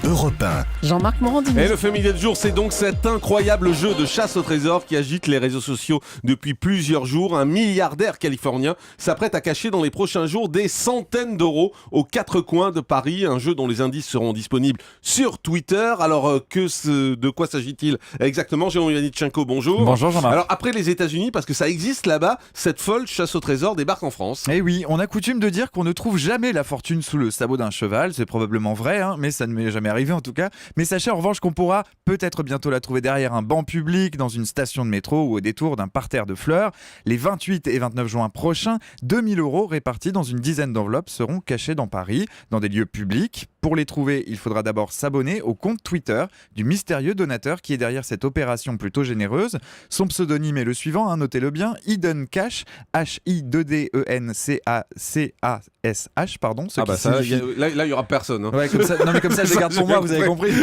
Europe 1. Jean-Marc Morandini. Et le Familier du jour, c'est donc cet incroyable jeu de chasse au trésor qui agite les réseaux sociaux depuis plusieurs jours. Un milliardaire californien s'apprête à cacher dans les prochains jours des centaines d'euros aux quatre coins de Paris. Un jeu dont les indices seront disponibles sur Twitter. Alors, de quoi s'agit-il exactement? Jérôme Yanitchenko, bonjour. Bonjour Jean-Marc. Alors, après les États-Unis, parce que ça existe là-bas, cette folle chasse au trésor débarque en France. Eh oui, on a coutume de dire qu'on ne trouve jamais la fortune sous le sabot d'un cheval. C'est probablement vrai, mais ça ne m'est jamais arrivé en tout cas. Mais sachez en revanche qu'on pourra peut-être bientôt la trouver derrière un banc public, dans une station de métro ou au détour d'un parterre de fleurs. Les 28 et 29 juin prochains, 2000 euros répartis dans une dizaine d'enveloppes seront cachés dans Paris, dans des lieux publics. Pour les trouver, il faudra d'abord s'abonner au compte Twitter du mystérieux donateur qui est derrière cette opération plutôt généreuse. Son pseudonyme est le suivant, notez-le bien, Hidden Cash, H-I-2-D-E-N-C-A-C-A-S-H, pardon. Là, il n'y aura personne. Ouais, comme ça, non mais comme ça je les garde pour moi, vous avez compris.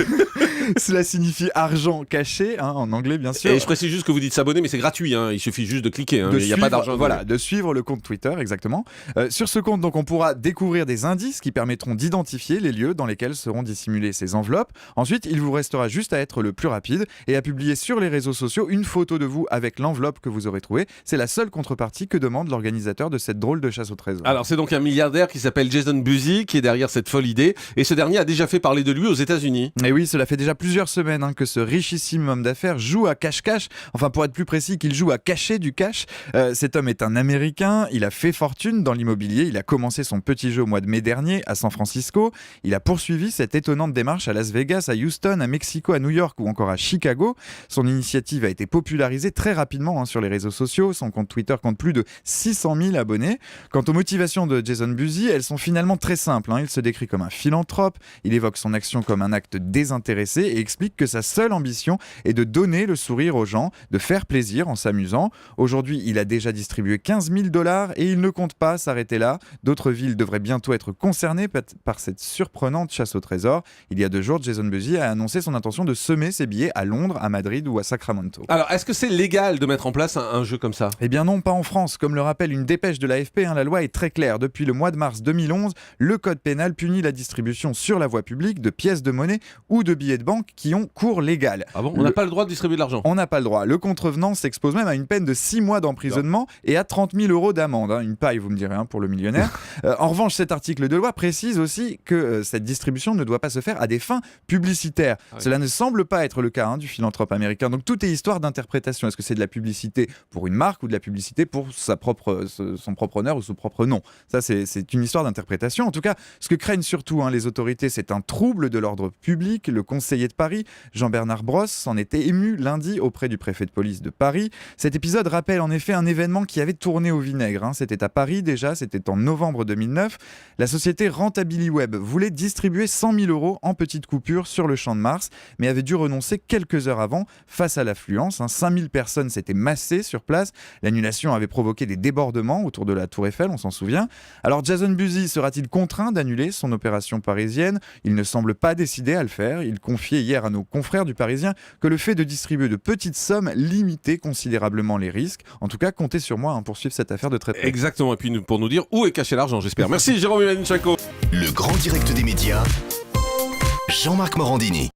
Cela signifie argent caché, en anglais bien sûr. Et je précise juste que vous dites s'abonner, mais c'est gratuit, il suffit juste de cliquer, il n'y a pas d'argent. Voilà, de suivre le compte Twitter, exactement. Sur ce compte, donc, on pourra découvrir des indices qui permettront d'identifier les lieux dans lesquels seront dissimulées ces enveloppes. Ensuite, il vous restera juste à être le plus rapide et à publier sur les réseaux sociaux une photo de vous avec l'enveloppe que vous aurez trouvée. C'est la seule contrepartie que demande l'organisateur de cette drôle de chasse au trésor. Alors, c'est donc un milliardaire qui s'appelle Jason Busy qui est derrière cette folle idée, et ce dernier a déjà fait parler de lui aux États-Unis. Et oui, cela fait déjà plusieurs semaines que ce richissime homme d'affaires joue à cache-cache, enfin pour être plus précis qu'il joue à cacher du cash. Cet homme est un Américain, il a fait fortune dans l'immobilier, il a commencé son petit jeu au mois de mai dernier à San Francisco, il a poursuivi cette étonnante démarche à Las Vegas, à Houston, à Mexico, à New York ou encore à Chicago. Son initiative a été popularisée très rapidement sur les réseaux sociaux, son compte Twitter compte plus de 600 000 abonnés. Quant aux motivations de Jason Busy, elles sont finalement très simples, il se décrit comme un philanthrope, il évoque son action comme un acte désintéressé et explique que sa seule ambition est de donner le sourire aux gens, de faire plaisir en s'amusant. Aujourd'hui, il a déjà distribué 15 000 $ et il ne compte pas s'arrêter là. D'autres villes devraient bientôt être concernées par cette surprenante chasse au trésor. Il y a 2 jours, Jason Busy a annoncé son intention de semer ses billets à Londres, à Madrid ou à Sacramento. Alors, est-ce que c'est légal de mettre en place un jeu comme ça? Eh bien non, pas en France. Comme le rappelle une dépêche de l'AFP, la loi est très claire. Depuis le mois de mars 2011, le code pénal punit la distribution sur la voie publique de pièces de monnaie ou de billets de banque qui ont cours légal. Ah bon, on n'a pas le droit de distribuer de l'argent? On n'a pas le droit. Le contrevenant s'expose même à une peine de 6 mois d'emprisonnement et à 30 000 € d'amende. Une paille, vous me direz, pour le millionnaire. En revanche, cet article de loi précise aussi que cette distribution ne doit pas se faire à des fins publicitaires. Ah oui. Cela ne semble pas être le cas du philanthrope américain. Donc tout est histoire d'interprétation. Est-ce que c'est de la publicité pour une marque ou de la publicité pour son propre honneur ou son propre nom? Ça, c'est une histoire d'interprétation. En tout cas, ce que craignent surtout les autorités, c'est un trouble de l'ordre public. Le conseiller de Paris, Jean-Bernard Brosse, s'en était ému lundi auprès du préfet de police de Paris. Cet épisode rappelle en effet un événement qui avait tourné au vinaigre. C'était à Paris déjà, c'était en novembre 2009. La société Rentabiliweb voulait distribuer 100 000 € en petites coupures sur le Champ de Mars, mais avait dû renoncer quelques heures avant face à l'affluence. 5000 personnes s'étaient massées sur place. L'annulation avait provoqué des débordements autour de la Tour Eiffel, on s'en souvient. Alors Jason Busy sera-t-il contraint d'annuler son opération parisienne? Il ne semble pas décidé à le faire. Il confiait hier à nos confrères du Parisien que le fait de distribuer de petites sommes limitait considérablement les risques. En tout cas, comptez sur moi pour suivre cette affaire de très près. Exactement, et puis pour nous dire où est caché l'argent, j'espère. Merci Jérôme Yanitchenko. Le grand direct des médias, Jean-Marc Morandini.